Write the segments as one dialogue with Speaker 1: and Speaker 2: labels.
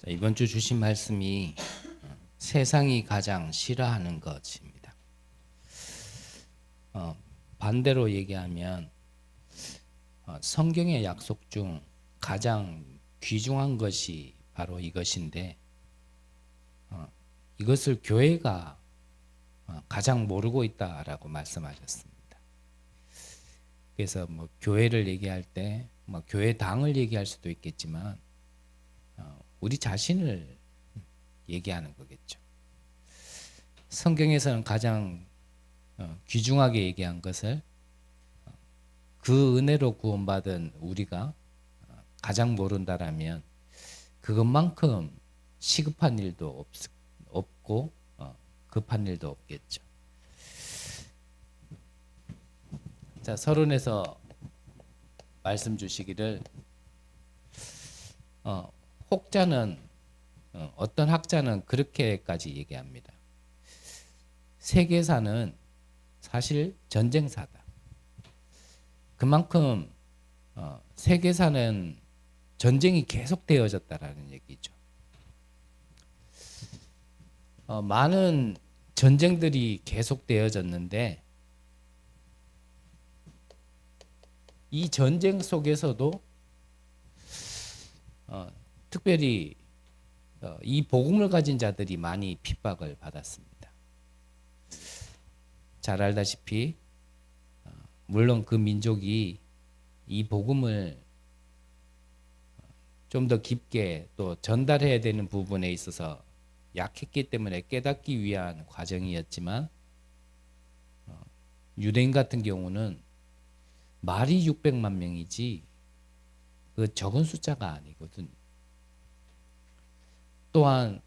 Speaker 1: 자, 이번 주 주신 말씀이 세상이 가장 싫어하는 것입니다. 반대로 얘기하면 성경의 약속 중 가장 귀중한 것이 바로 이것인데 이것을 교회가 가장 모르고 있다라고 말씀하셨습니다. 그래서 뭐 교회를 얘기할 때 뭐 교회당을 얘기할 수도 있겠지만 우리 자신을 얘기하는 거겠죠. 성경에서는 가장 귀중하게 얘기한 것을 그 은혜로 구원받은 우리가 가장 모른다라면 그것만큼 시급한 일도 없고 급한 일도 없겠죠. 자, 서론에서 말씀 주시기를 혹자는 어떤 학자는 그렇게까지 얘기합니다. 세계사는 사실 전쟁사다. 그만큼 세계사는 전쟁이 계속되어졌다라는 얘기죠. 많은 전쟁들이 계속되어졌는데 이 전쟁 속에서도 특별히 이 복음을 가진 자들이 많이 핍박을 받았습니다. 잘 알다시피 물론 그 민족이 이 복음을 좀 더 깊게 또 전달해야 되는 부분에 있어서 약했기 때문에 깨닫기 위한 과정이었지만 유대인 같은 경우는 말이 600만 명이지 그 적은 숫자가 아니거든요. 또한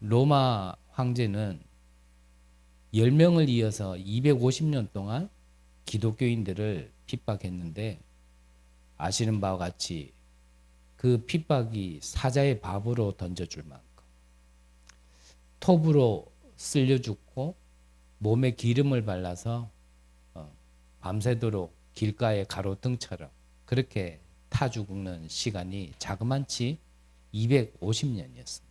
Speaker 1: 로마 황제는 10명을 이어서 250년 동안 기독교인들을 핍박했는데 아시는 바와 같이 그 핍박이 사자의 밥으로 던져줄 만큼 톱으로 쓸려 죽고 몸에 기름을 발라서 밤새도록 길가의 가로등처럼 그렇게 타 죽는 시간이 자그만치 250년이었습니다.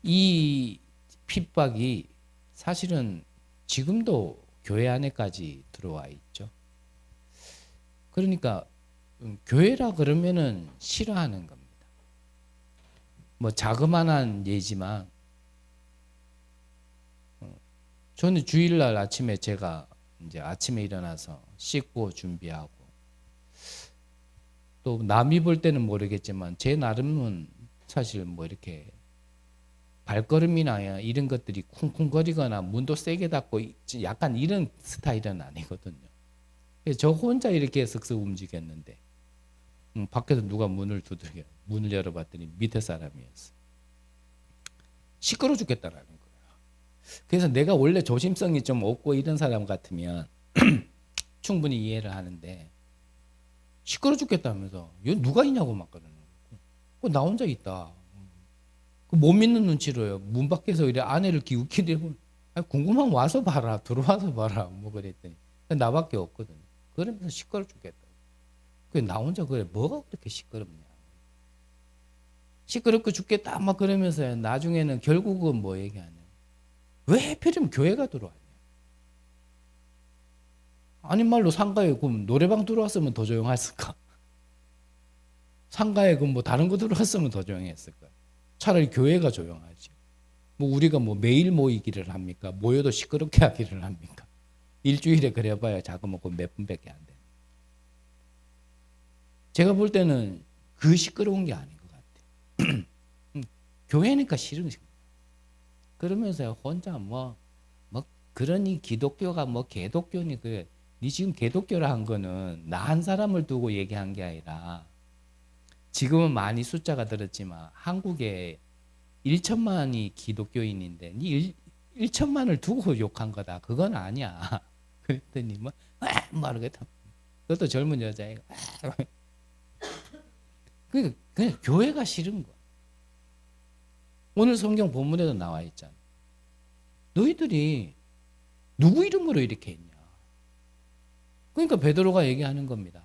Speaker 1: 이 핍박이 사실은 지금도 교회 안에까지 들어와 있죠. 그러니까 교회라 그러면은 싫어하는 겁니다. 뭐 자그마한 예지만 저는 주일날 아침에 제가 이제 아침에 일어나서 씻고 준비하고 또 남이 볼 때는 모르겠지만 제 나름은 사실 뭐 이렇게 발걸음이나 이런 것들이 쿵쿵거리거나 문도 세게 닫고 약간 이런 스타일은 아니거든요. 그래서 저 혼자 이렇게 쓱쓱 움직였는데 밖에서 누가 문을 두드려 문을 열어봤더니 밑에 사람이었어. 시끄러 죽겠다라는 거예요. 그래서 내가 원래 조심성이 좀 없고 이런 사람 같으면 충분히 이해를 하는데 시끄러 죽겠다면서 여기 누가 있냐고 막 그러는 거예요. 나 혼자 있다. 못 믿는 눈치로요. 문 밖에서 이래 아내를 기웃기대고 궁금하면 와서 봐라. 들어와서 봐라. 뭐 그랬더니 나밖에 없거든요. 그러면서 시끄러 죽겠다. 나 혼자 그래. 뭐가 그렇게 시끄럽냐. 시끄럽고 죽겠다. 막 그러면서 나중에는 결국은 뭐 얘기하냐. 왜 하필이면 교회가 들어왔냐. 아닌 말로 상가에 그럼 노래방 들어왔으면 더 조용했을까? 상가에 그럼 뭐 다른 거 들어왔으면 더 조용했을까? 차라리 교회가 조용하지. 뭐 우리가 뭐 매일 모이기를 합니까? 모여도 시끄럽게 하기를 합니까? 일주일에 그래봐야 자그먹고 몇 분밖에 안 돼. 제가 볼 때는 그 시끄러운 게 아닌 것 같아요. 교회니까 싫은 거예요. 그러면서 혼자 뭐 그러니 기독교가 뭐 개독교니 그래. 니 지금 개독교라 한 거는 나 한 사람을 두고 얘기한 게 아니라 지금은 많이 숫자가 늘었지만 한국에 1천만이 기독교인인데 니 1천만을 두고 욕한 거다. 그건 아니야. 그랬더니 뭐 모르겠다. 그것도 젊은 여자애가 그냥 교회가 싫은 거야. 오늘 성경 본문에도 나와 있잖아. 너희들이 누구 이름으로 이렇게 했냐. 그러니까 베드로가 얘기하는 겁니다.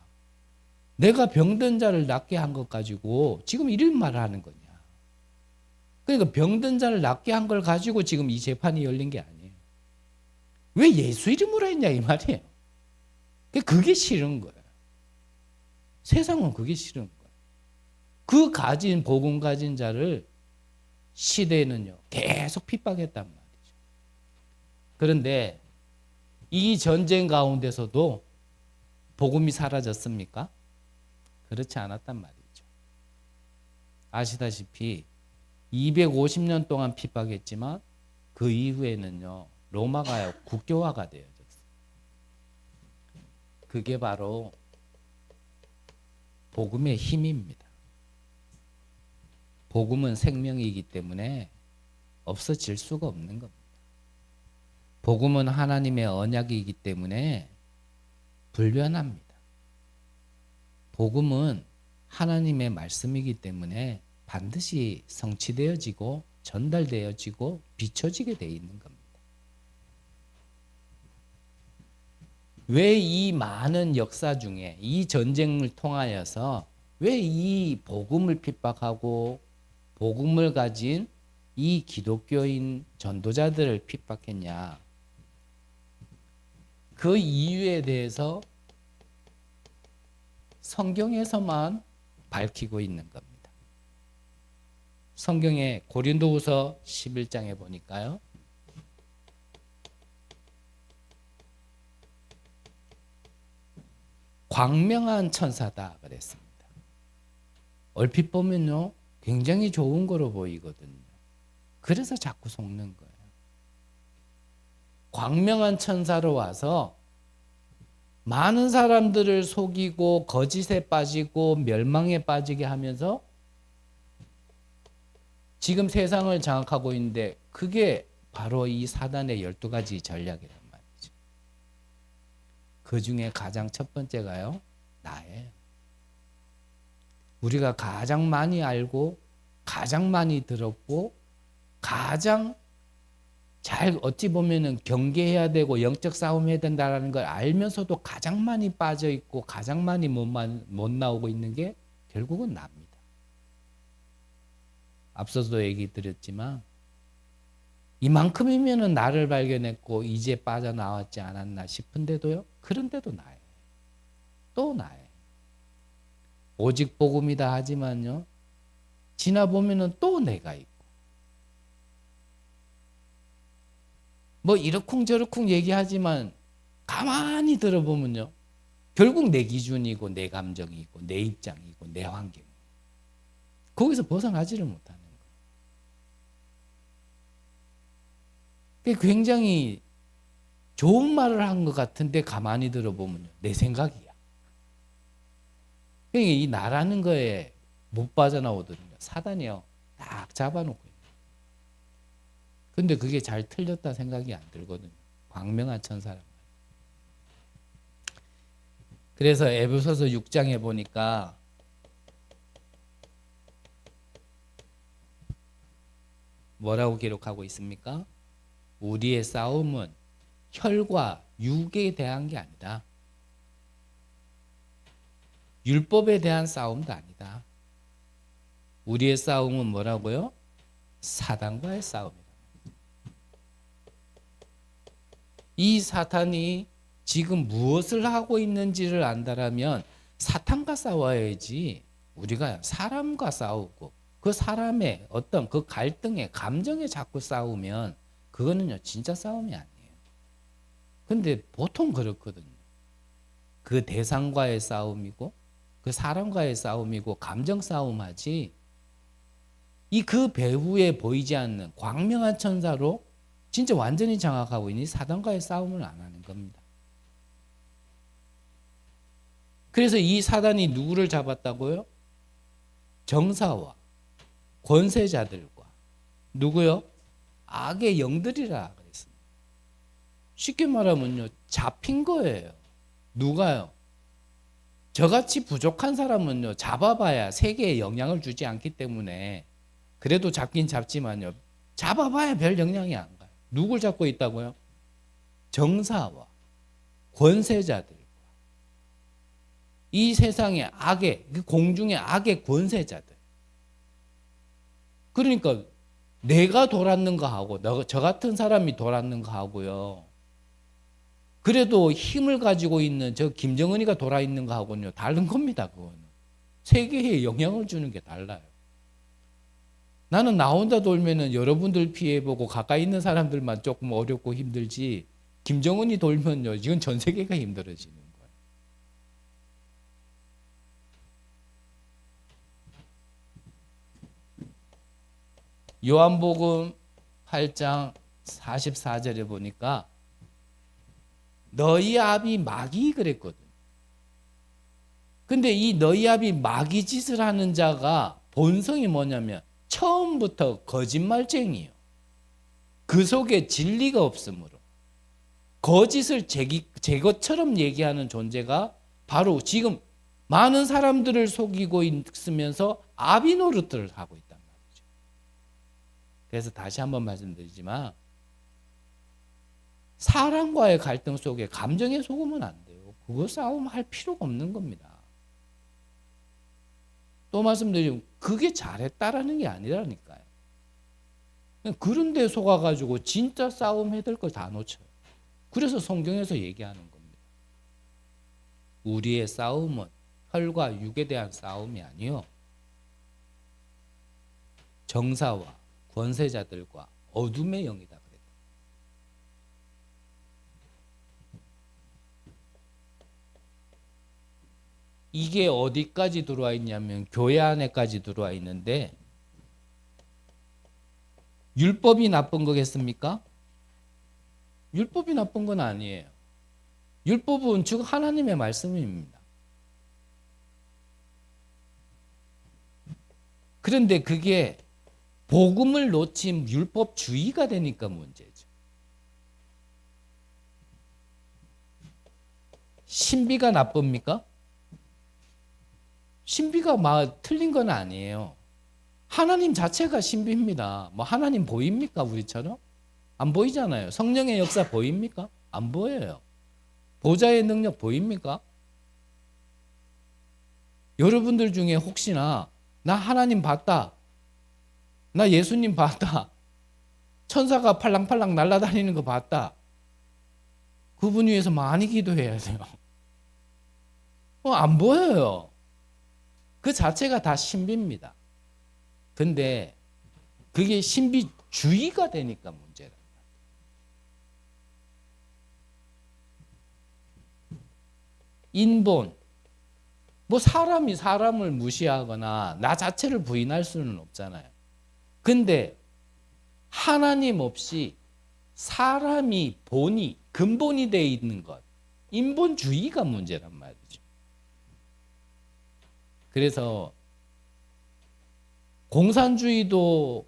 Speaker 1: 내가 병든 자를 낫게 한 것 가지고 지금 이런 말을 하는 거냐. 그러니까 병든 자를 낫게 한 걸 가지고 지금 이 재판이 열린 게 아니에요. 왜 예수 이름으로 했냐 이 말이에요. 그게 싫은 거예요. 세상은 그게 싫은 거예요. 그 가진 복음 가진 자를 시대는요 계속 핍박했단 말이죠. 그런데 이 전쟁 가운데서도 복음이 사라졌습니까? 그렇지 않았단 말이죠. 아시다시피 250년 동안 핍박했지만 그 이후에는요 로마가 국교화가 되어졌어요. 그게 바로 복음의 힘입니다. 복음은 생명이기 때문에 없어질 수가 없는 겁니다. 복음은 하나님의 언약이기 때문에 불변합니다. 복음은 하나님의 말씀이기 때문에 반드시 성취되어지고 전달되어지고 비춰지게 되어 있는 겁니다. 왜 이 많은 역사 중에 이 전쟁을 통하여서 왜 이 복음을 핍박하고 복음을 가진 이 기독교인 전도자들을 핍박했냐? 그 이유에 대해서 성경에서만 밝히고 있는 겁니다. 성경의 고린도후서 11장에 보니까요. 광명한 천사다 그랬습니다. 얼핏 보면요. 굉장히 좋은 거로 보이거든요. 그래서 자꾸 속는 거예요. 광명한 천사로 와서 많은 사람들을 속이고 거짓에 빠지고 멸망에 빠지게 하면서 지금 세상을 장악하고 있는데 그게 바로 이 사단의 12가지 전략이란 말이죠. 그 중에 가장 첫 번째가요. 나예요. 우리가 가장 많이 알고 가장 많이 들었고 가장 잘 어찌 보면은 경계해야 되고 영적 싸움해야 된다는 걸 알면서도 가장 많이 빠져 있고 가장 많이 못 나오고 있는 게 결국은 나입니다. 앞서도 얘기 드렸지만 이만큼이면은 나를 발견했고 이제 빠져나왔지 않았나 싶은데도요. 그런데도 나예요. 또 나예요. 오직 복음이다 하지만요. 지나 보면은 또 내가 있고 뭐 이러쿵저러쿵 얘기하지만 가만히 들어보면요. 결국 내 기준이고 내 감정이고 내 입장이고 내 환경. 거기서 벗어나지를 못하는 거예요. 굉장히 좋은 말을 한 것 같은데 가만히 들어보면요. 내 생각이야. 그러니까 이 나라는 거에 못 빠져나오거든요. 사단이요. 딱 잡아놓고 있는. 근데 그게 잘 틀렸다 생각이 안 들거든요. 광명한 천사란 말이에요. 그래서 에베소서 6장에 보니까 뭐라고 기록하고 있습니까? 우리의 싸움은 혈과 육에 대한 게 아니다. 율법에 대한 싸움도 아니다. 우리의 싸움은 뭐라고요? 사단과의 싸움이다. 이 사탄이 지금 무엇을 하고 있는지를 안다라면 사탄과 싸워야지 우리가 사람과 싸우고 그 사람의 어떤 그 갈등에 감정에 자꾸 싸우면 그거는요 진짜 싸움이 아니에요. 근데 보통 그렇거든요. 그 대상과의 싸움이고 그 사람과의 싸움이고 감정 싸움하지 이 그 배후에 보이지 않는 광명한 천사로 진짜 완전히 장악하고 있는 사단과의 싸움을 안 하는 겁니다. 그래서 이 사단이 누구를 잡았다고요? 정사와 권세자들과 누구요? 악의 영들이라 그랬습니다. 쉽게 말하면요. 잡힌 거예요. 누가요? 저같이 부족한 사람은요. 잡아봐야 세계에 영향을 주지 않기 때문에 그래도 잡긴 잡지만요. 잡아봐야 별 영향이 안 가요. 누굴 잡고 있다고요? 정사와 권세자들과 이 세상의 악의, 공중의 악의 권세자들. 그러니까 내가 돌았는가 하고 저 같은 사람이 돌았는가 하고요. 그래도 힘을 가지고 있는 저 김정은이가 돌아 있는가 하고는요. 다른 겁니다. 그거는. 세계에 영향을 주는 게 달라요. 나는 나 혼자 돌면은 여러분들 피해보고 가까이 있는 사람들만 조금 어렵고 힘들지, 김정은이 돌면요. 이건 전 세계가 힘들어지는 거예요. 요한복음 8장 44절에 보니까 너희 아비 마귀 그랬거든. 근데 이 너희 아비 마귀 짓을 하는 자가 본성이 뭐냐면 처음부터 거짓말쟁이에요. 그 속에 진리가 없으므로 거짓을 제 것처럼 얘기하는 존재가 바로 지금 많은 사람들을 속이고 있으면서 아비 노릇들을 하고 있단 말이죠. 그래서 다시 한번 말씀드리지만 사람과의 갈등 속에 감정에 속으면 안 돼요. 그거 싸움할 필요가 없는 겁니다. 또 말씀드리면 그게 잘했다라는 게 아니라니까요. 그런 데 속아가지고 진짜 싸움 해야 될 걸 다 놓쳐요. 그래서 성경에서 얘기하는 겁니다. 우리의 싸움은 혈과 육에 대한 싸움이 아니요. 정사와 권세자들과 어둠의 영이다. 이게 어디까지 들어와 있냐면 교회 안에까지 들어와 있는데 율법이 나쁜 거겠습니까? 율법이 나쁜 건 아니에요. 율법은 즉 하나님의 말씀입니다. 그런데 그게 복음을 놓친 율법주의가 되니까 문제죠. 신비가 나쁩니까? 신비가 막 틀린 건 아니에요. 하나님 자체가 신비입니다. 뭐 하나님 보입니까? 우리처럼? 안 보이잖아요. 성령의 역사 보입니까? 안 보여요. 보좌의 능력 보입니까? 여러분들 중에 혹시나 나 하나님 봤다. 나 예수님 봤다. 천사가 팔랑팔랑 날아다니는 거 봤다. 그분 위해서 많이 기도해야 돼요. 안 보여요. 그 자체가 다 신비입니다. 근데 그게 신비주의가 되니까 문제라. 인본, 뭐 사람이 사람을 무시하거나 나 자체를 부인할 수는 없잖아요. 근데 하나님 없이 사람이 근본이 되어 있는 것, 인본주의가 문제란 말이죠. 그래서 공산주의도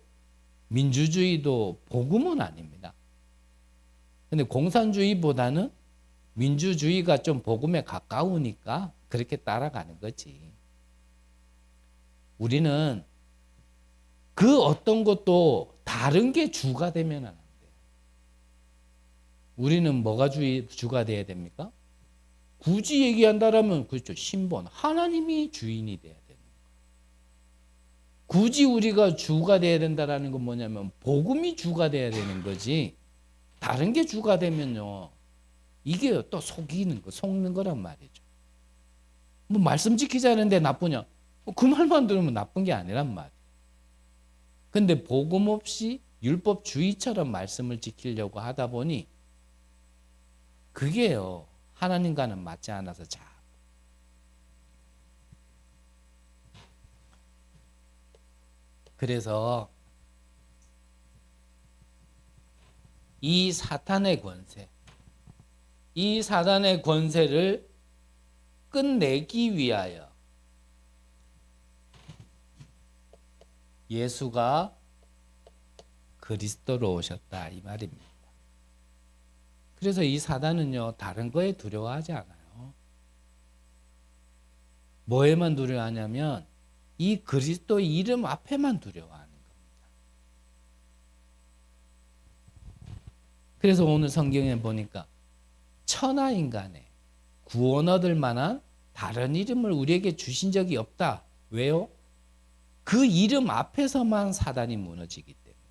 Speaker 1: 민주주의도 복음은 아닙니다. 근데 공산주의보다는 민주주의가 좀 복음에 가까우니까 그렇게 따라가는 거지. 우리는 그 어떤 것도 다른 게 주가 되면 안 돼요. 우리는 뭐가 주가 돼야 됩니까? 굳이 얘기한다라면 그렇죠. 신본, 하나님이 주인이 돼야 되는 거예요. 굳이 우리가 주가 돼야 된다라는 건 뭐냐면 복음이 주가 돼야 되는 거지. 다른 게 주가 되면요. 이게 또 속는 거란 말이죠. 뭐 말씀 지키자는데 나쁘냐? 그 말만 들으면 나쁜 게 아니란 말이에요. 근데 복음 없이 율법주의처럼 말씀을 지키려고 하다 보니 그게요. 하나님과는 맞지 않아서 그래서 이 사탄의 권세, 이 사탄의 권세를 끝내기 위하여 예수가 그리스도로 오셨다 이 말입니다. 그래서 이 사단은요 다른 거에 두려워하지 않아요. 뭐에만 두려워하냐면 이 그리스도 이름 앞에만 두려워하는 겁니다. 그래서 오늘 성경에 보니까 천하 인간의 구원 얻을 만한 다른 이름을 우리에게 주신 적이 없다. 왜요? 그 이름 앞에서만 사단이 무너지기 때문에.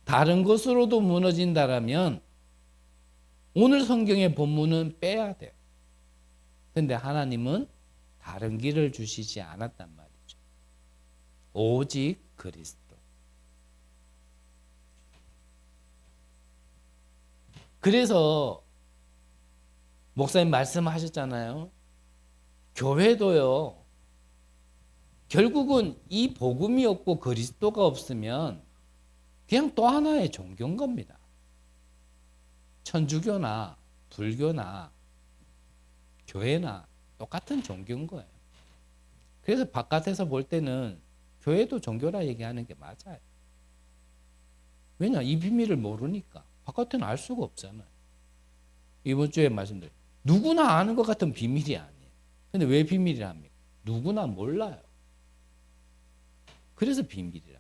Speaker 1: 다른 것으로도 무너진다라면 오늘 성경의 본문은 빼야 돼요. 근데 하나님은 다른 길을 주시지 않았단 말이죠. 오직 그리스도. 그래서 목사님 말씀하셨잖아요. 교회도요. 결국은 이 복음이 없고 그리스도가 없으면 그냥 또 하나의 종교인 겁니다. 천주교나 불교나 교회나 똑같은 종교인 거예요. 그래서 바깥에서 볼 때는 교회도 종교라 얘기하는 게 맞아요. 왜냐? 이 비밀을 모르니까. 바깥에는 알 수가 없잖아요. 이번 주에 말씀드린 누구나 아는 것 같은 비밀이 아니에요. 근데 왜 비밀이라 합니까? 누구나 몰라요. 그래서 비밀이라.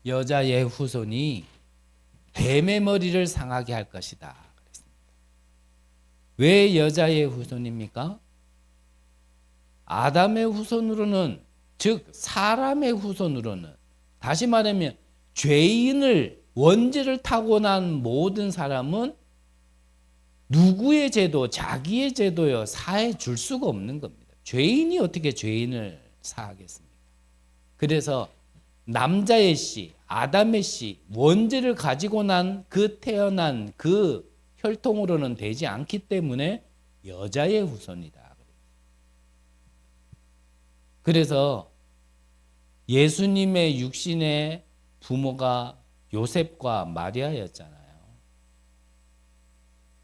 Speaker 1: 여자의 후손이 뱀의 머리를 상하게 할 것이다. 그랬습니다. 왜 여자의 후손입니까? 아담의 후손으로는, 즉 사람의 후손으로는, 다시 말하면 죄인을 원죄를 타고난 모든 사람은 누구의 죄도, 자기의 죄도요 사해 줄 수가 없는 겁니다. 죄인이 어떻게 죄인을 사하겠습니까? 그래서 남자의 씨, 아담의 씨, 원죄를 가지고 난 그 태어난 그 혈통으로는 되지 않기 때문에 여자의 후손이다. 그래서 예수님의 육신의 부모가 요셉과 마리아였잖아요.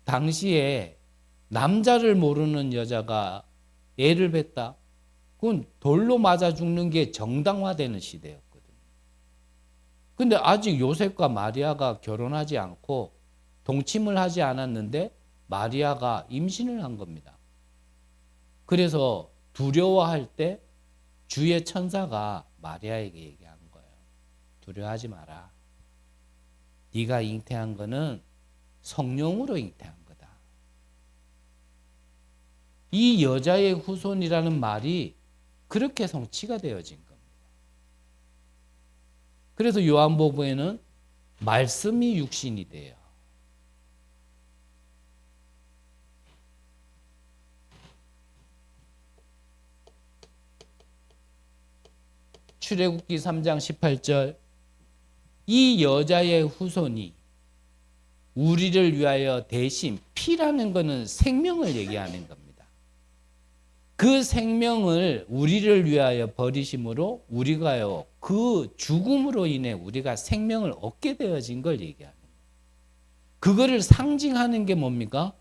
Speaker 1: 당시에 남자를 모르는 여자가 애를 뱄다. 그건 돌로 맞아 죽는 게 정당화되는 시대였거든요. 근데 아직 요셉과 마리아가 결혼하지 않고 동침을 하지 않았는데 마리아가 임신을 한 겁니다. 그래서 두려워할 때 주의 천사가 마리아에게 얘기한 거예요. 두려워하지 마라. 네가 잉태한 거는 성령으로 잉태한 거다. 이 여자의 후손이라는 말이 그렇게 성취가 되어진 겁니다. 그래서 요한복음에는 말씀이 육신이 돼요. 출애굽기 3장 18절 이 여자의 후손이 우리를 위하여 대신 피라는 것은 생명을 얘기하는 겁니다. 그 생명을 우리를 위하여 버리심으로 우리가요 그 죽음으로 인해 우리가 생명을 얻게 되어진 걸 얘기하는 거예요. 그거를 상징하는 게 뭡니까?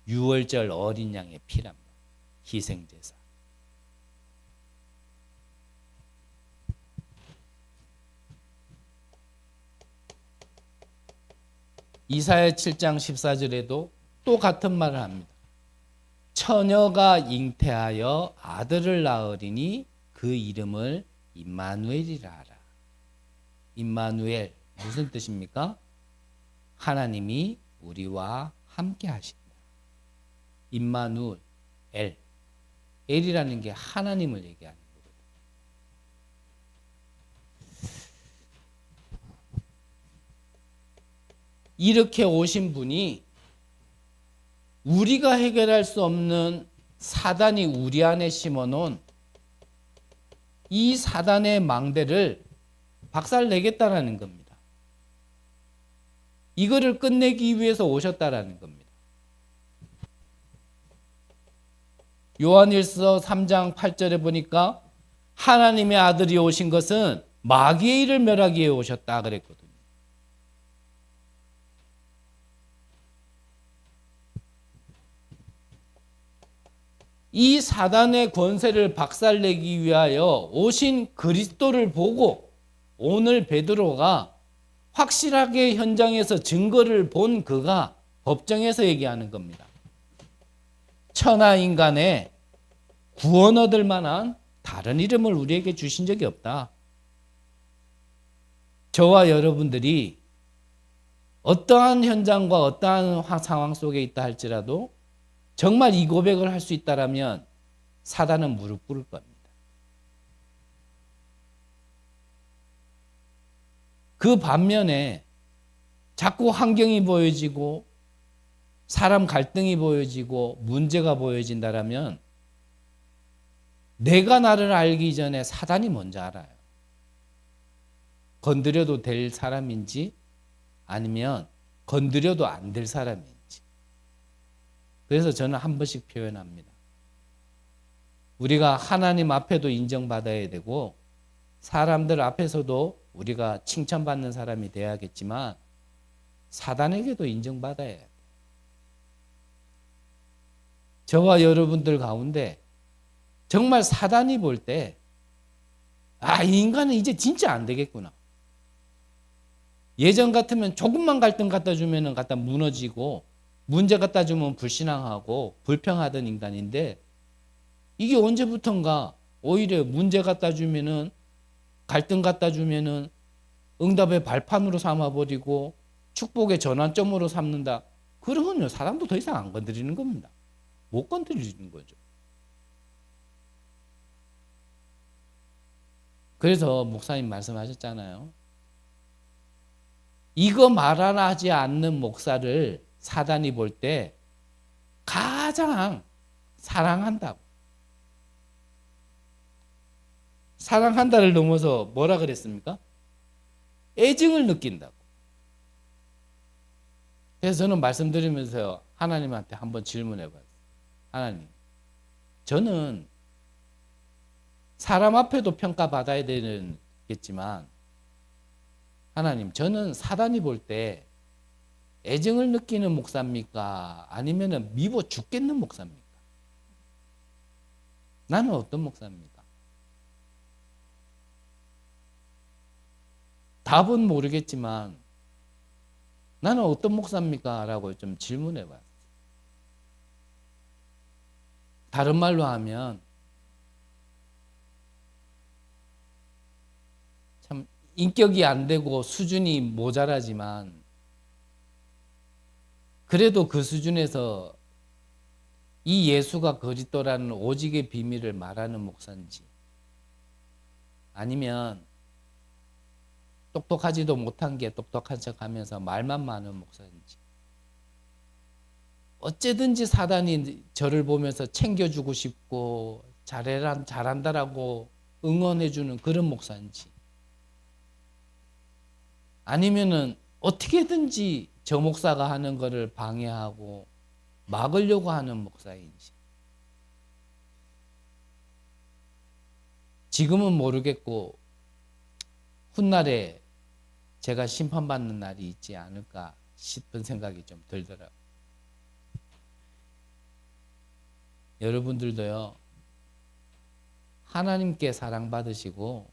Speaker 1: 유월절 어린 양의 피랍니다. 희생제사. 이사야 7장 14절에도 또 같은 말을 합니다. 처녀가 잉태하여 아들을 낳으리니 그 이름을 임마누엘이라 하라. 임마누엘 무슨 뜻입니까? 하나님이 우리와 함께 하신다. 임마누엘, 엘이라는 게 하나님을 얘기하는 거거든요. 이렇게 오신 분이 우리가 해결할 수 없는 사단이 우리 안에 심어놓은 이 사단의 망대를 박살내겠다라는 겁니다. 이거를 끝내기 위해서 오셨다라는 겁니다. 요한일서 3장 8절에 보니까 하나님의 아들이 오신 것은 마귀의 일을 멸하기 위해 오셨다 그랬거든요. 이 사단의 권세를 박살내기 위하여 오신 그리스도를 보고 오늘 베드로가 확실하게 현장에서 증거를 본 그가 법정에서 얘기하는 겁니다. 천하 인간의 구원 얻을 만한 다른 이름을 우리에게 주신 적이 없다. 저와 여러분들이 어떠한 현장과 어떠한 상황 속에 있다 할지라도 정말 이 고백을 할 수 있다라면 사단은 무릎 꿇을 겁니다. 그 반면에 자꾸 환경이 보여지고 사람 갈등이 보여지고 문제가 보여진다라면 내가 나를 알기 전에 사단이 먼저 알아요. 건드려도 될 사람인지 아니면 건드려도 안 될 사람인지. 그래서 저는 한 번씩 표현합니다. 우리가 하나님 앞에도 인정받아야 되고 사람들 앞에서도 우리가 칭찬받는 사람이 돼야겠지만 사단에게도 인정받아야 돼요. 저와 여러분들 가운데 정말 사단이 볼 때 이 인간은 이제 진짜 안 되겠구나. 예전 같으면 조금만 갈등 갖다 주면은 갖다 무너지고 문제 갖다 주면 불신앙하고 불평하던 인간인데 이게 언제부턴가 오히려 문제 갖다 주면은 갈등 갖다 주면은 응답의 발판으로 삼아버리고 축복의 전환점으로 삼는다. 그러면요 사람도 더 이상 안 건드리는 겁니다. 못 건드리는 거죠. 그래서 목사님 말씀하셨잖아요. 이거 말 하나 하지 않는 목사를 사단이 볼 때 가장 사랑한다고. 사랑한다를 넘어서 뭐라 그랬습니까? 애증을 느낀다고. 그래서 저는 말씀드리면서 하나님한테 한번 질문해봐요. 하나님, 저는 사람 앞에도 평가받아야 되겠지만 하나님, 저는 사단이 볼 때 애증을 느끼는 목사입니까? 아니면 미워 죽겠는 목사입니까? 나는 어떤 목사입니까? 답은 모르겠지만 나는 어떤 목사입니까? 라고 좀 질문해 봐요. 다른 말로 하면 참 인격이 안 되고 수준이 모자라지만 그래도 그 수준에서 이 예수가 그리스도라는 오직의 비밀을 말하는 목사인지 아니면 똑똑하지도 못한 게 똑똑한 척하면서 말만 많은 목사인지 어째든지 사단이 저를 보면서 챙겨주고 싶고 잘한다라고 응원해주는 그런 목사인지 아니면은 어떻게든지 저 목사가 하는 거를 방해하고 막으려고 하는 목사인지 지금은 모르겠고 훗날에 제가 심판받는 날이 있지 않을까 싶은 생각이 좀 들더라고요. 여러분들도요, 하나님께 사랑받으시고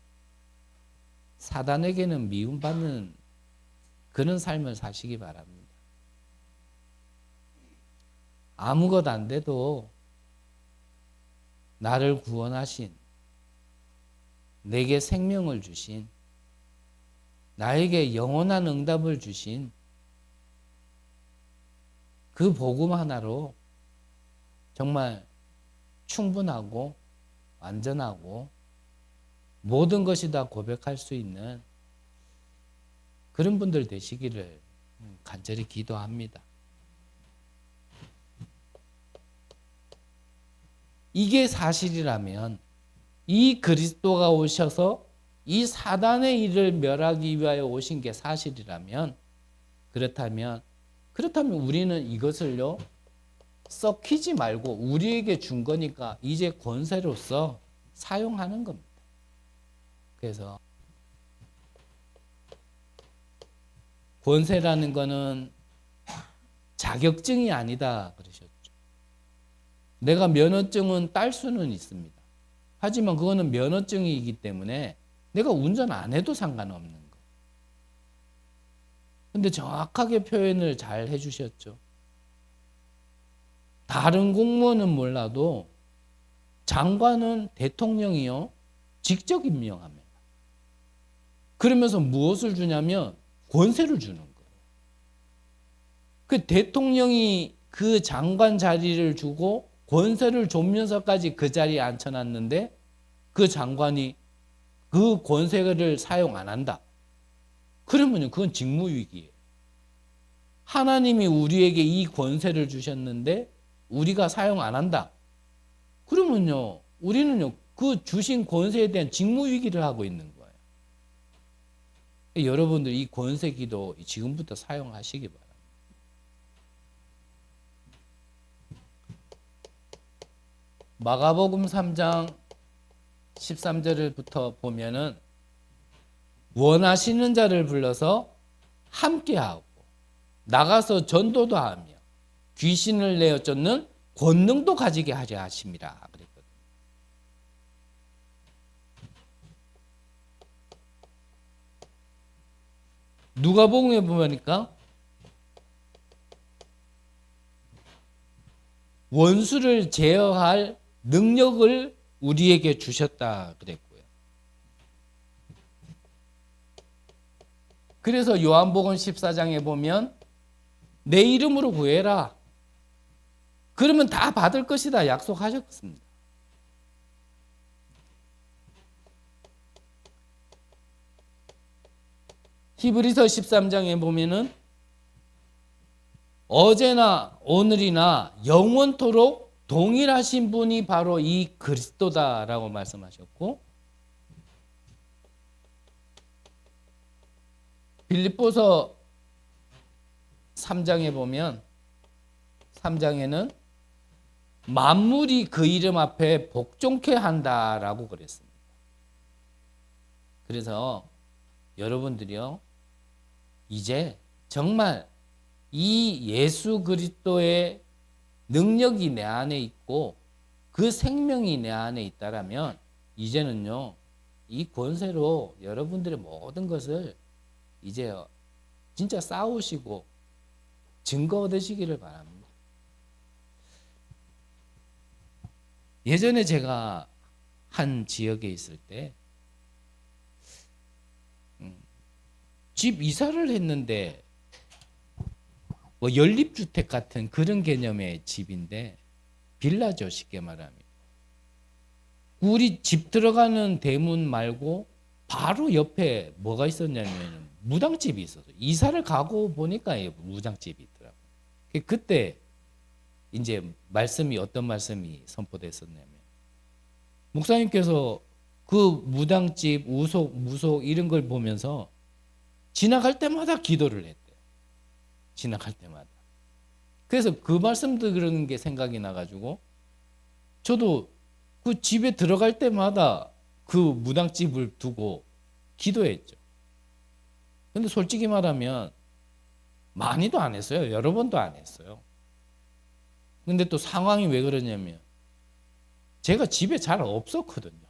Speaker 1: 사단에게는 미움받는 그런 삶을 사시기 바랍니다. 아무것 안 돼도 나를 구원하신, 내게 생명을 주신, 나에게 영원한 응답을 주신 그 복음 하나로 정말 충분하고 완전하고 모든 것이 다 고백할 수 있는 그런 분들 되시기를 간절히 기도합니다. 이게 사실이라면 이 그리스도가 오셔서 이 사단의 일을 멸하기 위하여 오신 게 사실이라면 그렇다면 우리는 이것을요 썩히지 말고 우리에게 준 거니까 이제 권세로서 사용하는 겁니다. 그래서 권세라는 거는 자격증이 아니다 그러셨죠. 내가 면허증은 딸 수는 있습니다. 하지만 그거는 면허증이기 때문에 내가 운전 안 해도 상관없는 거. 근데 정확하게 표현을 잘 해주셨죠. 다른 공무원은 몰라도 장관은 대통령이요 직접 임명합니다. 그러면서 무엇을 주냐면 권세를 주는 거예요. 그 대통령이 그 장관 자리를 주고 권세를 주면서까지 그 자리에 앉혀놨는데 그 장관이 그 권세를 사용 안 한다. 그러면요, 그건 직무유기예요. 하나님이 우리에게 이 권세를 주셨는데 우리가 사용 안 한다. 그러면요, 우리는요, 그 주신 권세에 대한 직무유기를 하고 있는 거예요. 여러분들 이 권세 기도 지금부터 사용하시기 바랍니다. 마가복음 3장 13절부터 보면은 원하시는 자를 불러서 함께하고 나가서 전도도 하며 귀신을 내어 쫓는 권능도 가지게 하려 하심이라 그랬거든요. 누가복음에 보니까 원수를 제어할 능력을 우리에게 주셨다 그랬고요. 그래서 요한복음 14장에 보면 내 이름으로 구해라. 그러면 다 받을 것이다 약속하셨습니다. 히브리서 13장에 보면은 어제나 오늘이나 영원토록 동일하신 분이 바로 이 그리스도다라고 말씀하셨고, 빌립보서 3장에 보면 3장에는 만물이 그 이름 앞에 복종케 한다라고 그랬습니다. 그래서 여러분들이요, 이제 정말 이 예수 그리스도의 능력이 내 안에 있고 그 생명이 내 안에 있다라면 이제는요, 이 권세로 여러분들의 모든 것을 이제 진짜 싸우시고 증거 얻으시기를 바랍니다. 예전에 제가 한 지역에 있을 때 집 이사를 했는데 뭐 연립주택 같은 그런 개념의 집인데 빌라죠, 쉽게 말하면. 우리 집 들어가는 대문 말고 바로 옆에 뭐가 있었냐면 무당집이 있었어요. 이사를 가고 보니까 무당집이 있더라고요. 그때 이제 말씀이 어떤 말씀이 선포됐었냐면 목사님께서 그 무당집 우속 무속 이런 걸 보면서 지나갈 때마다 기도를 했대요. 지나갈 때마다. 그래서 그 말씀 들은 게 생각이 나가지고 저도 그 집에 들어갈 때마다 그 무당집을 두고 기도했죠. 근데 솔직히 말하면 많이도 안 했어요. 여러 번도 안 했어요. 근데 또 상황이 왜 그러냐면 제가 집에 잘 없었거든요.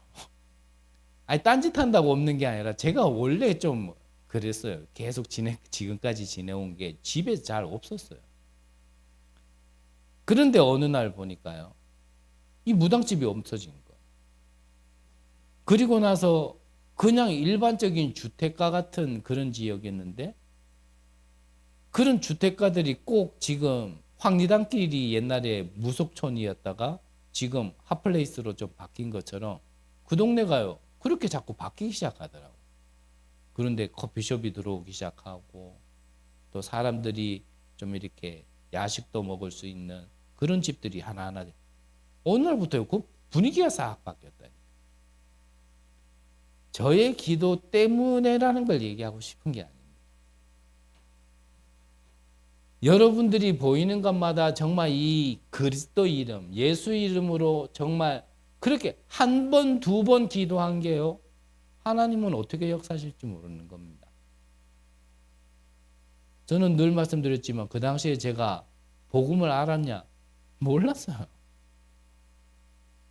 Speaker 1: 아니 딴짓 한다고 없는 게 아니라 제가 원래 좀 그랬어요. 계속 지금까지 지내온 게 집에 잘 없었어요. 그런데 어느 날 보니까요, 이 무당집이 없어진 거예요. 그리고 나서 그냥 일반적인 주택가 같은 그런 지역이었는데 그런 주택가들이 꼭 지금 황리단길이 옛날에 무속촌이었다가 지금 핫플레이스로 좀 바뀐 것처럼 그 동네가요 그렇게 자꾸 바뀌기 시작하더라고요. 그런데 커피숍이 들어오기 시작하고 또 사람들이 좀 이렇게 야식도 먹을 수 있는 그런 집들이 하나하나 어느 날부터요 그 분위기가 싹 바뀌었다니까. 저의 기도 때문에라는 걸 얘기하고 싶은 게 아닙니다. 여러분들이 보이는 것마다 정말 이 그리스도 이름, 예수 이름으로 정말 그렇게 한 번, 두 번 기도한 게요, 하나님은 어떻게 역사하실지 모르는 겁니다. 저는 늘 말씀드렸지만 그 당시에 제가 복음을 알았냐? 몰랐어요.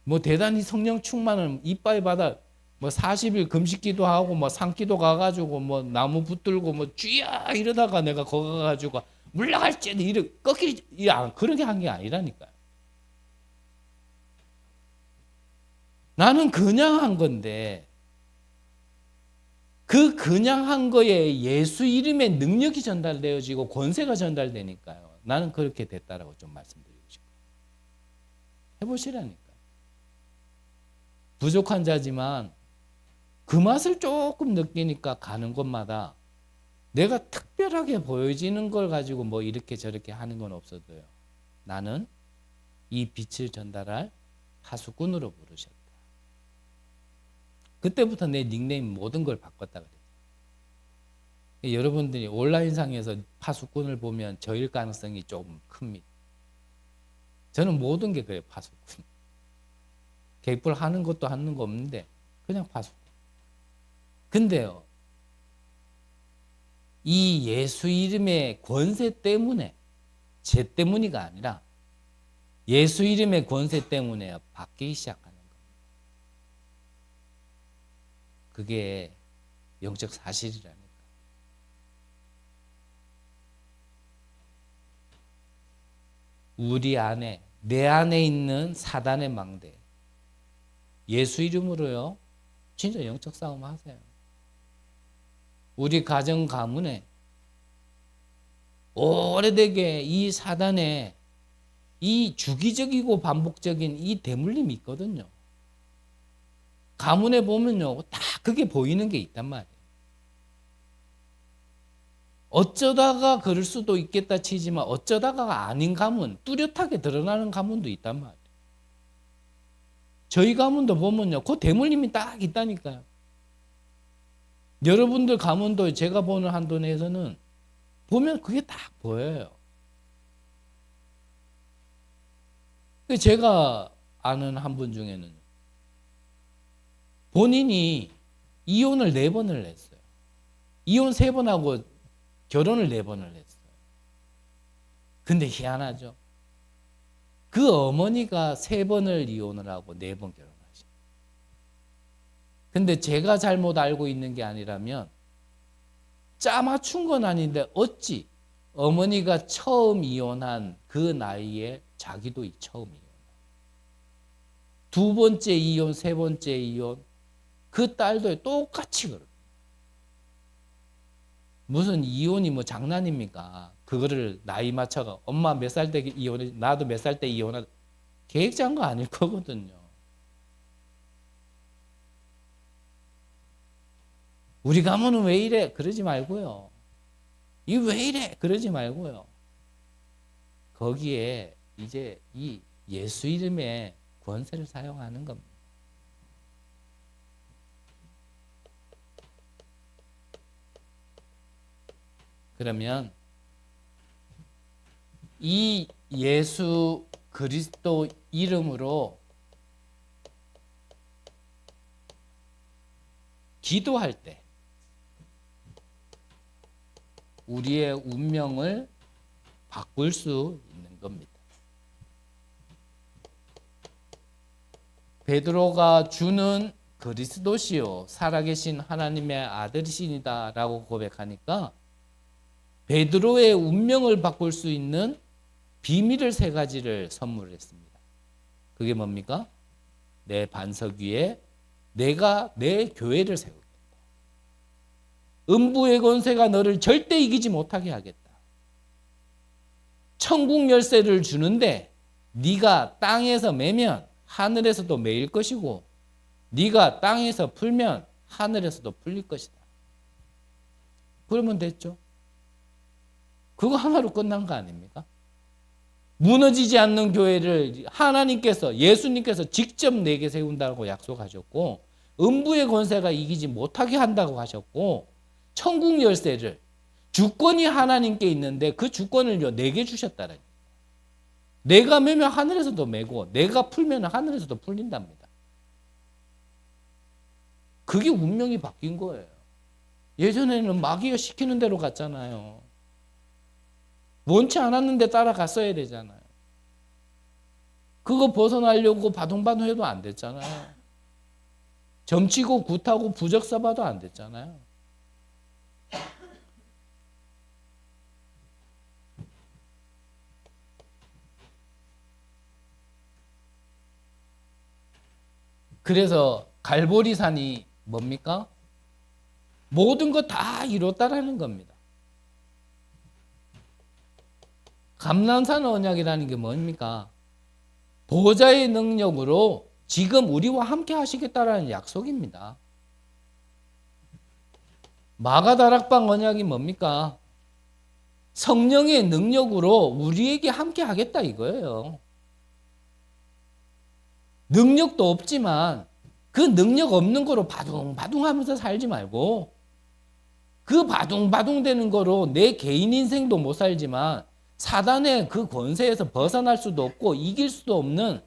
Speaker 1: 뭐 대단히 성령 충만을 이빠이 받아 뭐 40일 금식기도 하고 뭐 산기도 가가지고 뭐 나무 붙들고 뭐 쥐야 이러다가 내가 거기 가가지고 물러갈지 이렇게 꺾이지 그렇게 한 게 아니라니까요. 나는 그냥 한 건데 그냥 한 거에 예수 이름의 능력이 전달되어지고 권세가 전달되니까요. 나는 그렇게 됐다라고 좀 말씀드리고 싶어요. 해보시라니까. 부족한 자지만 그 맛을 조금 느끼니까 가는 곳마다 내가 특별하게 보여지는 걸 가지고 뭐 이렇게 저렇게 하는 건 없어도요. 나는 이 빛을 전달할 파수꾼으로 부르셨다. 그때부터 내 닉네임 모든 걸 바꿨다 그래요. 여러분들이 온라인상에서 파수꾼을 보면 저일 가능성이 조금 큽니다. 저는 모든 게 그래요. 파수꾼. 객불 하는 것도 하는 거 없는데 그냥 파수꾼. 근데요. 이 예수 이름의 권세 때문에 제 때문이가 아니라 예수 이름의 권세 때문에 바뀌기 시작하는 겁니다. 그게 영적 사실이라니까. 우리 안에 내 안에 있는 사단의 망대 예수 이름으로요. 진짜 영적 싸움 하세요. 우리 가정 가문에 오래되게 이 사단의 이 주기적이고 반복적인 이 대물림이 있거든요. 가문에 보면요. 다 그게 보이는 게 있단 말이에요. 어쩌다가 그럴 수도 있겠다 치지만 어쩌다가 아닌 가문, 뚜렷하게 드러나는 가문도 있단 말이에요. 저희 가문도 보면요. 그 대물림이 딱 있다니까요. 여러분들 가문도 제가 보는 한도 내에서는 보면 그게 딱 보여요. 제가 아는 한 분 중에는 본인이 이혼을 4번을 했어요. 이혼 3번 하고 결혼을 4번을 했어요. 근데 희한하죠. 그 어머니가 3번을 이혼을 하고 4번 결혼하신. 근데 제가 잘못 알고 있는 게 아니라면 짜맞춘 건 아닌데 어찌 어머니가 처음 이혼한 그 나이에 자기도 처음 이혼. 2번째 이혼, 3번째 이혼, 그 딸도 똑같이 그래요. 무슨 이혼이 뭐 장난입니까? 그거를 나이 맞춰가 엄마 몇 살 때 이혼해, 나도 몇 살 때 이혼하 계획 짠 거 아닐 거거든요. 우리 가문은 왜 이래? 그러지 말고요. 이 왜 이래? 그러지 말고요. 거기에 이제 이 예수 이름의 권세를 사용하는 겁니다. 그러면 이 예수 그리스도 이름으로 기도할 때 우리의 운명을 바꿀 수 있는 겁니다. 베드로가 주는 그리스도시요 살아계신 하나님의 아들이시니다 라고 고백하니까 베드로의 운명을 바꿀 수 있는 비밀을 3가지를 선물했습니다. 그게 뭡니까? 내 반석 위에 내가 내 교회를 세우겠다. 음부의 권세가 너를 절대 이기지 못하게 하겠다. 천국 열쇠를 주는데 네가 땅에서 매면 하늘에서도 매일 것이고 네가 땅에서 풀면 하늘에서도 풀릴 것이다. 그러면 됐죠. 그거 하나로 끝난 거 아닙니까? 무너지지 않는 교회를 하나님께서 예수님께서 직접 내게 세운다고 약속하셨고 음부의 권세가 이기지 못하게 한다고 하셨고 천국 열쇠를 주권이 하나님께 있는데 그 주권을 내게 주셨다는 거예요. 내가 매면 하늘에서도 매고 내가 풀면 하늘에서도 풀린답니다. 그게 운명이 바뀐 거예요. 예전에는 마귀가 시키는 대로 갔잖아요. 원치 않았는데 따라갔어야 되잖아요. 그거 벗어나려고 바둥바둥 해도 안 됐잖아요. 점치고 굿하고 부적 써봐도 안 됐잖아요. 그래서 갈보리산이 뭡니까? 모든 거 다 이뤘다라는 겁니다. 감난산 언약이라는 게 뭡니까? 보좌의 능력으로 지금 우리와 함께 하시겠다라는 약속입니다. 마가다락방 언약이 뭡니까? 성령의 능력으로 우리에게 함께 하겠다 이거예요. 능력도 없지만 그 능력 없는 거로 바둥바둥 하면서 살지 말고 그 바둥바둥 되는 거로 내 개인 인생도 못 살지만 사단의 그 권세에서 벗어날 수도 없고 이길 수도 없는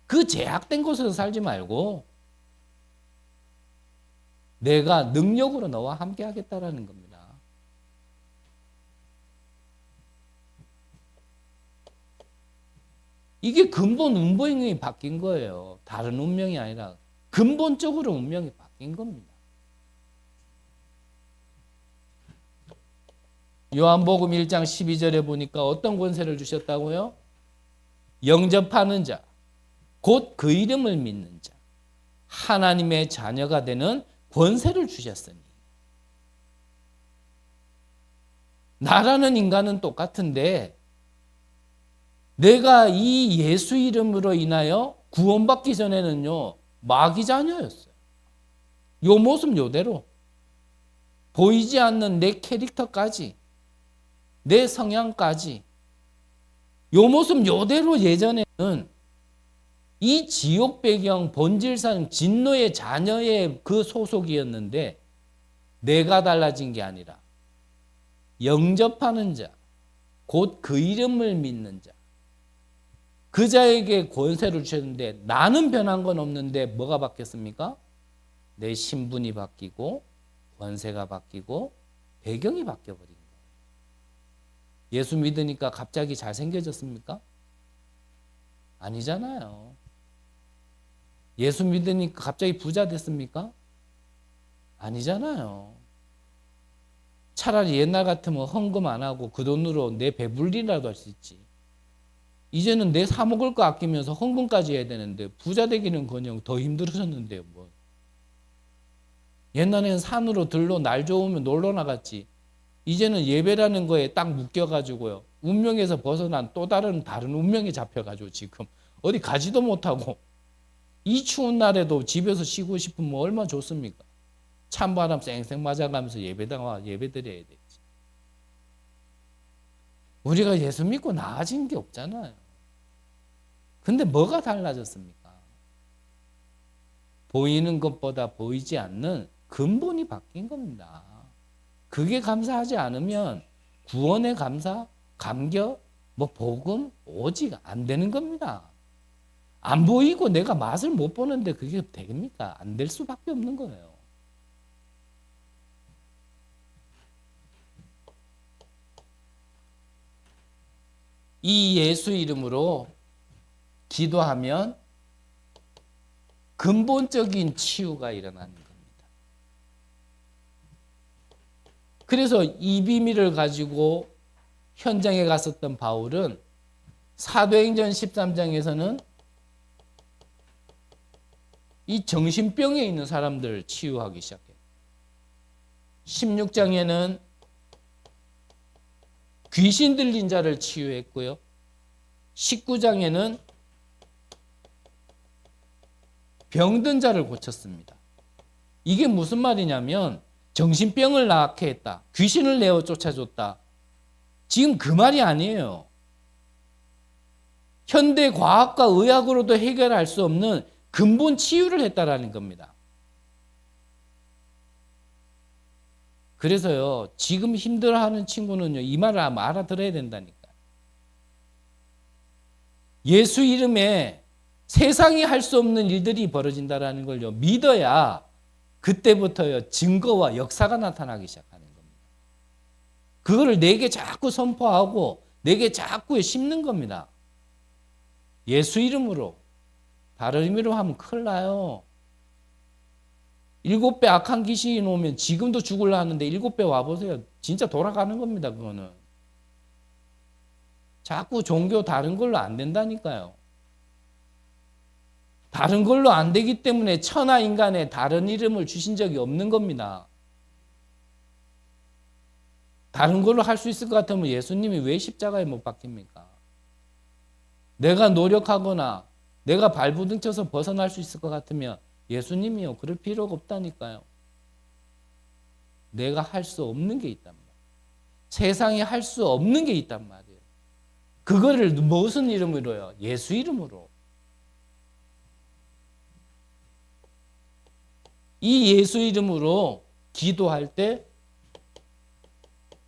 Speaker 1: 그 제약된 곳에서 살지 말고 내가 능력으로 너와 함께 하겠다라는 겁니다. 이게 근본 운명이 바뀐 거예요. 다른 운명이 아니라 근본적으로 운명이 바뀐 겁니다. 요한복음 1장 12절에 보니까 어떤 권세를 주셨다고요? 영접하는 자, 곧 그 이름을 믿는 자, 하나님의 자녀가 되는 권세를 주셨으니. 나라는 인간은 똑같은데 내가 이 예수 이름으로 인하여 구원받기 전에는요, 마귀 자녀였어요. 요 모습 요대로. 보이지 않는 내 캐릭터까지, 내 성향까지, 요 모습 요대로 예전에는 이 지옥 배경, 본질상 진노의 자녀의 그 소속이었는데 내가 달라진 게 아니라 영접하는 자, 곧 그 이름을 믿는 자, 그 자에게 권세를 주셨는데 나는 변한 건 없는데 뭐가 바뀌었습니까? 내 신분이 바뀌고 권세가 바뀌고 배경이 바뀌어버린 거예요. 예수 믿으니까 갑자기 잘생겨졌습니까? 아니잖아요. 예수 믿으니까 갑자기 부자 됐습니까? 아니잖아요. 차라리 옛날 같으면 헌금 안 하고 그 돈으로 내 배불리라도 할 수 있지. 이제는 내 사 먹을 거 아끼면서 헌금까지 해야 되는데 부자 되기는커녕 더 힘들어졌는데요. 뭐. 옛날에는 산으로 들로 날 좋으면 놀러 나갔지. 이제는 예배라는 거에 딱 묶여가지고요. 운명에서 벗어난 또 다른 운명에 잡혀가지고 지금 어디 가지도 못하고 이 추운 날에도 집에서 쉬고 싶으면 얼마나 좋습니까? 찬바람 쌩쌩 맞아가면서 예배 드려야 되지. 우리가 예수 믿고 나아진 게 없잖아요. 근데 뭐가 달라졌습니까? 보이는 것보다 보이지 않는 근본이 바뀐 겁니다. 그게 감사하지 않으면 구원의 감사, 감격, 복음 오직 안 되는 겁니다. 안 보이고 내가 맛을 못 보는데 그게 됩니까? 안 될 수밖에 없는 거예요. 이 예수 이름으로 기도하면 근본적인 치유가 일어나는 겁니다. 그래서 이 비밀을 가지고 현장에 갔었던 바울은 사도행전 13장에서는 이 정신병에 있는 사람들을 치유하기 시작해요. 16장에는 귀신 들린 자를 치유했고요. 19장에는 병든 자를 고쳤습니다. 이게 무슨 말이냐면 정신병을 낫게 했다. 귀신을 내어 쫓아줬다. 지금 그 말이 아니에요. 현대 과학과 의학으로도 해결할 수 없는 근본 치유를 했다라는 겁니다. 그래서요, 지금 힘들어하는 친구는요, 이 말을 아마 알아들어야 된다니까. 예수 이름에 세상이 할 수 없는 일들이 벌어진다라는 걸요, 믿어야 그때부터요, 증거와 역사가 나타나기 시작하는 겁니다. 그거를 내게 자꾸 선포하고 내게 자꾸 심는 겁니다. 예수 이름으로. 다른 의미로 하면 큰일 나요. 7배 악한 귀신이 오면 지금도 죽으려 하는데 7배 와보세요. 진짜 돌아가는 겁니다. 그거는. 자꾸 종교 다른 걸로 안 된다니까요. 다른 걸로 안 되기 때문에 천하 인간에 다른 이름을 주신 적이 없는 겁니다. 다른 걸로 할 수 있을 것 같으면 예수님이 왜 십자가에 못 박힙니까? 내가 노력하거나 내가 발부둥쳐서 벗어날 수 있을 것 같으면 예수님이요. 그럴 필요가 없다니까요. 내가 할 수 없는 게 있단 말이에요. 세상에 할 수 없는 게 있단 말이에요. 그거를 무슨 이름으로요? 예수 이름으로. 이 예수 이름으로 기도할 때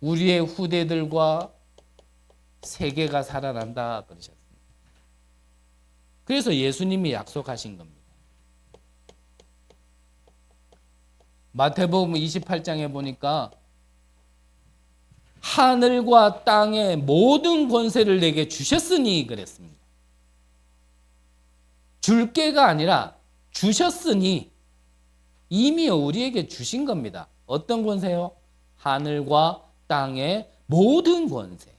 Speaker 1: 우리의 후대들과 세계가 살아난다 그러셨습니다. 그래서 예수님이 약속하신 겁니다. 마태복음 28장에 보니까 하늘과 땅의 모든 권세를 내게 주셨으니 그랬습니다. 줄게가 아니라 주셨으니 이미 우리에게 주신 겁니다. 어떤 권세요? 하늘과 땅의 모든 권세.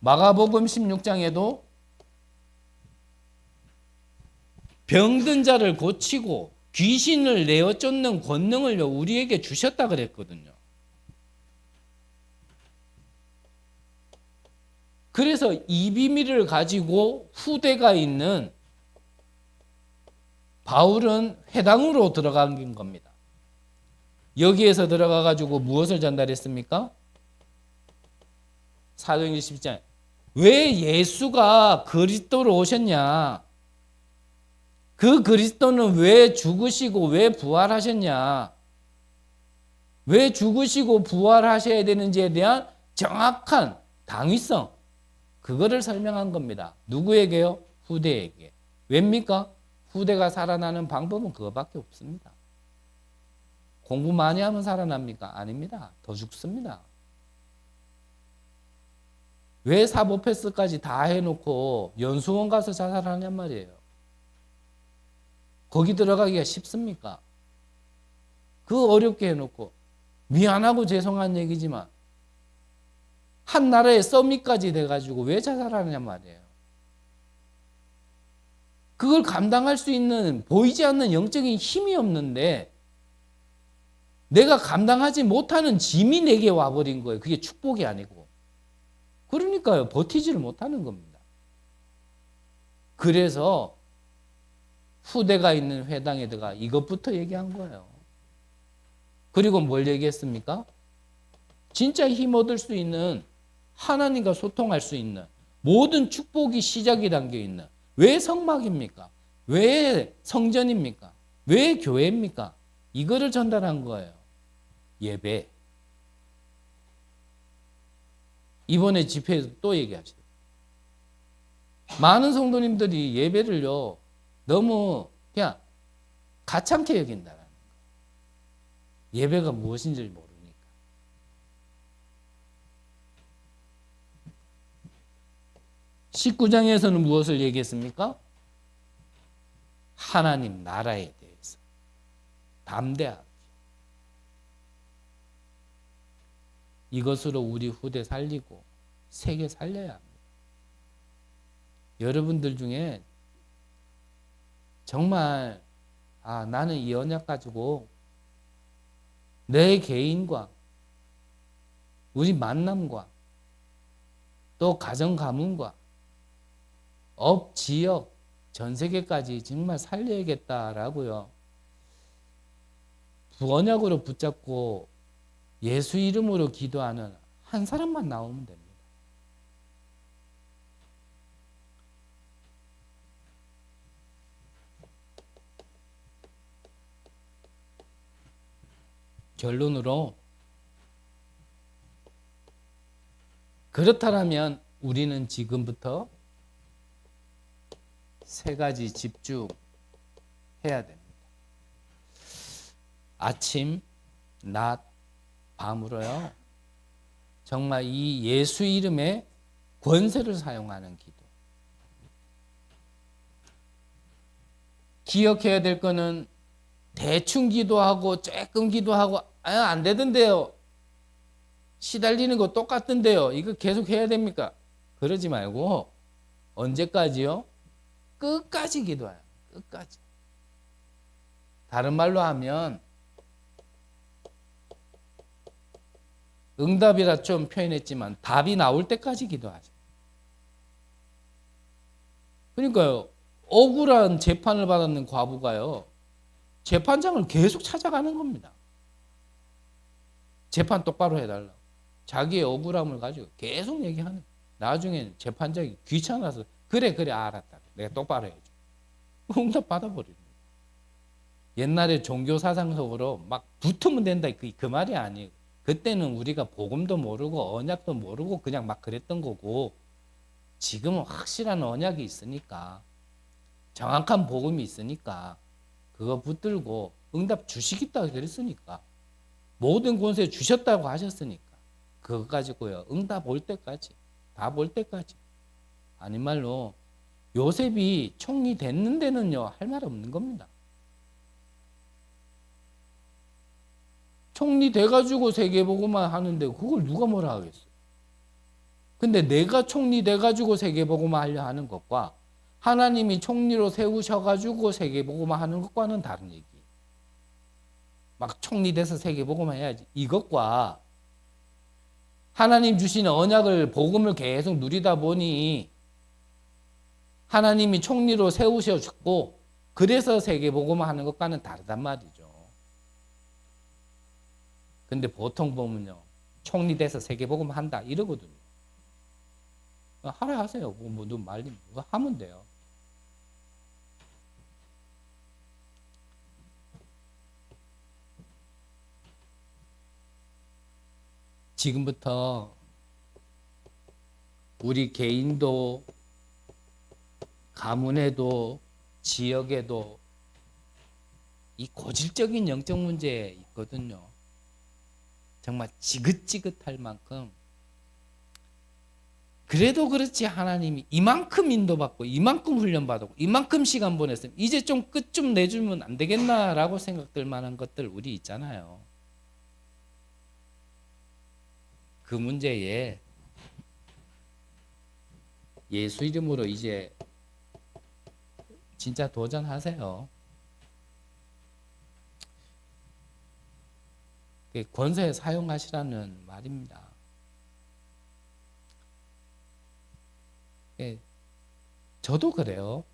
Speaker 1: 마가복음 16장에도 병든 자를 고치고 귀신을 내어 쫓는 권능을 우리에게 주셨다 그랬거든요. 그래서 이 비밀을 가지고 후대가 있는 바울은 회당으로 들어간 겁니다. 여기에서 들어가 가지고 무엇을 전달했습니까? 사도행전 12장. 왜 예수가 그리스도로 오셨냐? 그 그리스도는 왜 죽으시고 왜 부활하셨냐? 왜 죽으시고 부활하셔야 되는지에 대한 정확한 당위성, 그거를 설명한 겁니다. 누구에게요? 후대에게. 왜입니까? 후대가 살아나는 방법은 그거밖에 없습니다. 공부 많이 하면 살아납니까? 아닙니다. 더 죽습니다. 왜 사법패스까지 다 해놓고 연수원 가서 자살하냔 말이에요. 거기 들어가기가 쉽습니까? 그 어렵게 해놓고 미안하고 죄송한 얘기지만 한 나라의 서밋까지 돼가지고 왜 자살하느냐 말이에요. 그걸 감당할 수 있는 보이지 않는 영적인 힘이 없는데 내가 감당하지 못하는 짐이 내게 와버린 거예요. 그게 축복이 아니고. 그러니까요. 버티지를 못하는 겁니다. 그래서 후대가 있는 회당에 들어가 이것부터 얘기한 거예요. 그리고 뭘 얘기했습니까? 진짜 힘 얻을 수 있는, 하나님과 소통할 수 있는 모든 축복이 시작이 담겨 있는, 왜 성막입니까? 왜 성전입니까? 왜 교회입니까? 이거를 전달한 거예요. 예배. 이번에 집회에서 또 얘기하시더라고요. 많은 성도님들이 예배를요 너무 그냥 가찮게 여긴다라는 거예요. 예배가 무엇인지 모르니까. (19장에서는) 무엇을 얘기했습니까? 하나님 나라에 대해서 담대하게. 이것으로 우리 후대 살리고 세계 살려야 합니다. 여러분들 중에 정말 나는 이 언약 가지고 내 개인과 우리 만남과 또 가정 가문과 업 지역 전 세계까지 정말 살려야겠다라고요. 언약으로 붙잡고 예수 이름으로 기도하는 한 사람만 나오면 됩니다. 결론으로 그렇다면 우리는 지금부터 세 가지 집중해야 됩니다. 아침, 낮, 밤으로요. 정말 이 예수 이름의 권세를 사용하는 기도. 기억해야 될 거는 대충 기도하고 조금 기도하고 안 되던데요. 시달리는 거 똑같던데요. 이거 계속 해야 됩니까? 그러지 말고 언제까지요? 끝까지 기도해요. 끝까지. 다른 말로 하면 응답이라 좀 표현했지만 답이 나올 때까지 기도하죠. 그러니까요. 억울한 재판을 받았는 과부가요. 재판장을 계속 찾아가는 겁니다. 재판 똑바로 해달라고. 자기의 억울함을 가지고 계속 얘기하는. 나중에 재판장이 귀찮아서 그래 알았다. 내가 똑바로 해줘. 응답 받아버리는 거예요. 옛날에 종교 사상적으로 막 붙으면 된다 그 말이 아니에요. 그때는 우리가 복음도 모르고 언약도 모르고 그냥 막 그랬던 거고, 지금은 확실한 언약이 있으니까, 정확한 복음이 있으니까 그거 붙들고 응답 주시겠다 그랬으니까, 모든 권세 주셨다고 하셨으니까 그거 가지고요 응답 올 때까지, 답 올 때까지. 아닌 말로 요셉이 총리 됐는 데는요 할 말 없는 겁니다. 총리 돼가지고 세계복음만 하는데 그걸 누가 뭐라 하겠어요. 근데 내가 총리 돼가지고 세계복음만 하려 하는 것과 하나님이 총리로 세우셔가지고 세계복음만 하는 것과는 다른 얘기. 막 총리 돼서 세계복음만 해야지, 이것과 하나님 주시는 언약을 복음을 계속 누리다 보니 하나님이 총리로 세우셔줬고 그래서 세계복음을 하는 것과는 다르단 말이죠. 근데 보통 보면요 총리 돼서 세계복음을 한다 이러거든요. 하라 하세요. 뭐 말리 하면 돼요. 지금부터 우리 개인도 가문에도 지역에도 이 고질적인 영적 문제 있거든요. 정말 지긋지긋할 만큼. 그래도 그렇지 하나님이 이만큼 인도받고 이만큼 훈련받고 이만큼 시간 보냈으면 이제 좀 끝 좀 내주면 안 되겠나라고 생각될 만한 것들 우리 있잖아요. 그 문제에 예수 이름으로 이제 진짜 도전하세요. 권세 사용하시라는 말입니다. 저도 그래요.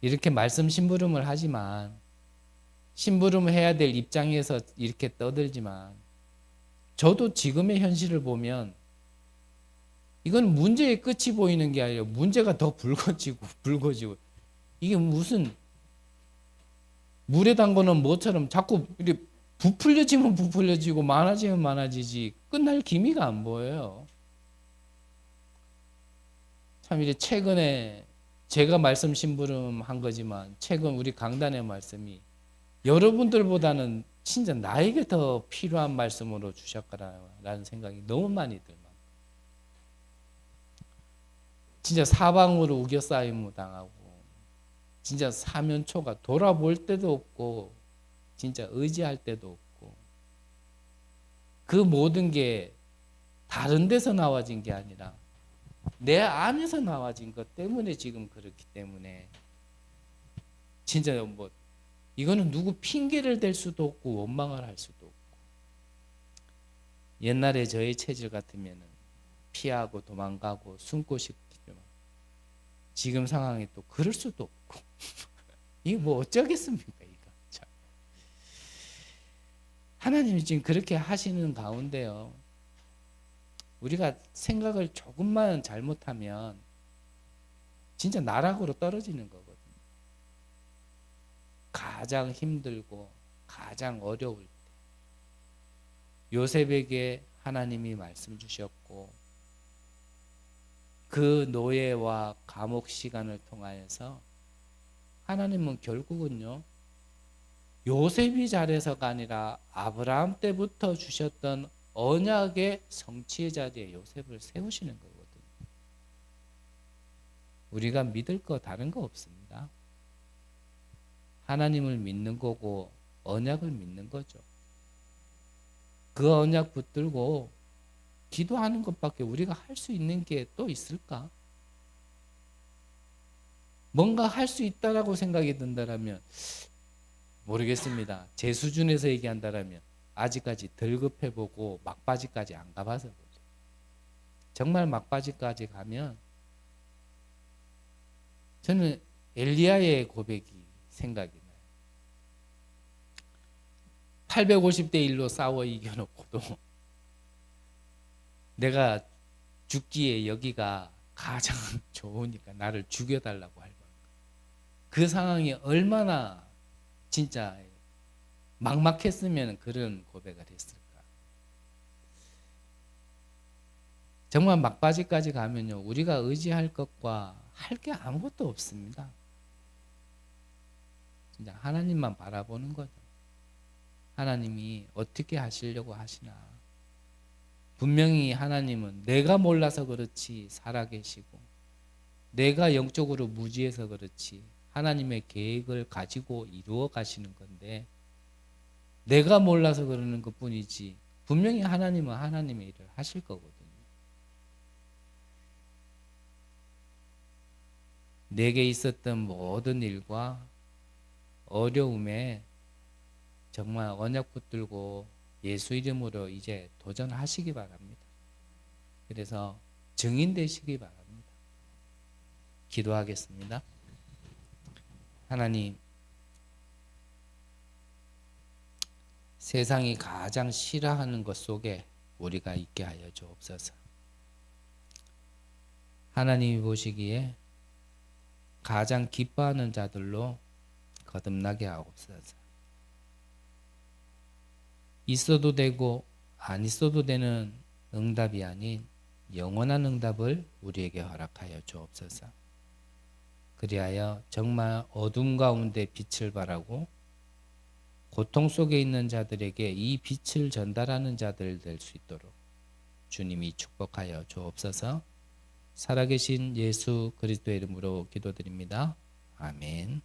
Speaker 1: 이렇게 말씀 심부름을 하지만, 심부름을 해야 될 입장에서 이렇게 떠들지만, 저도 지금의 현실을 보면 이건 문제의 끝이 보이는 게 아니라 문제가 더 붉어지고 이게 무슨 물에 담그는 뭐처럼 자꾸 이렇게 부풀려지면 부풀려지고 많아지면 많아지지 끝날 기미가 안 보여요. 참 이제 최근에 제가 말씀 심부름한 거지만 최근 우리 강단의 말씀이 여러분들보다는 진짜 나에게 더 필요한 말씀으로 주셨구나라는 생각이 너무 많이 들어요. 진짜 사방으로 우겨싸임 당하고 진짜 사면초가 돌아볼 때도 없고 진짜 의지할 때도 없고 그 모든 게 다른 데서 나와진 게 아니라 내 안에서 나와진 것 때문에 지금 그렇기 때문에 진짜 뭐 이거는 누구 핑계를 댈 수도 없고 원망을 할 수도 없고 옛날에 저의 체질 같으면 피하고 도망가고 숨고 싶지만 지금 상황에 또 그럴 수도 없고 이게 뭐 어쩌겠습니까 이거 참. 하나님이 지금 그렇게 하시는 가운데요 우리가 생각을 조금만 잘못하면 진짜 나락으로 떨어지는 거거든요. 가장 힘들고 가장 어려울 때 요셉에게 하나님이 말씀 주셨고 그 노예와 감옥 시간을 통하여서 하나님은 결국은요 요셉이 잘해서가 아니라 아브라함 때부터 주셨던 언약의 성취의 자리에 요셉을 세우시는 거거든요. 우리가 믿을 거 다른 거 없습니다. 하나님을 믿는 거고 언약을 믿는 거죠. 그 언약 붙들고 기도하는 것밖에 우리가 할 수 있는 게 또 있을까? 뭔가 할 수 있다라고 생각이 든다라면 모르겠습니다. 제 수준에서 얘기한다라면 아직까지 덜 급해보고 막바지까지 안 가봐서 그죠. 정말 막바지까지 가면 저는 엘리야의 고백이 생각이 나요. 850대 1로 싸워 이겨놓고도 내가 죽기에 여기가 가장 좋으니까 나를 죽여달라고 할 만큼 그 상황이 얼마나 진짜 막막했으면 그런 고백을 했을까. 정말 막바지까지 가면요 우리가 의지할 것과 할 게 아무것도 없습니다. 진짜 하나님만 바라보는 거죠. 하나님이 어떻게 하시려고 하시나. 분명히 하나님은 내가 몰라서 그렇지 살아계시고 내가 영적으로 무지해서 그렇지 하나님의 계획을 가지고 이루어 가시는 건데 내가 몰라서 그러는 것뿐이지 분명히 하나님은 하나님의 일을 하실 거거든요. 내게 있었던 모든 일과 어려움에 정말 언약 붙들고 예수 이름으로 이제 도전하시기 바랍니다. 그래서 증인 되시기 바랍니다. 기도하겠습니다. 하나님, 세상이 가장 싫어하는 것 속에 우리가 있게 하여 주옵소서. 하나님이 보시기에 가장 기뻐하는 자들로 거듭나게 하옵소서. 있어도 되고 안 있어도 되는 응답이 아닌 영원한 응답을 우리에게 허락하여 주옵소서. 그리하여 정말 어둠 가운데 빛을 발하고 고통 속에 있는 자들에게 이 빛을 전달하는 자들 될 수 있도록 주님이 축복하여 주옵소서. 살아계신 예수 그리스도의 이름으로 기도드립니다. 아멘.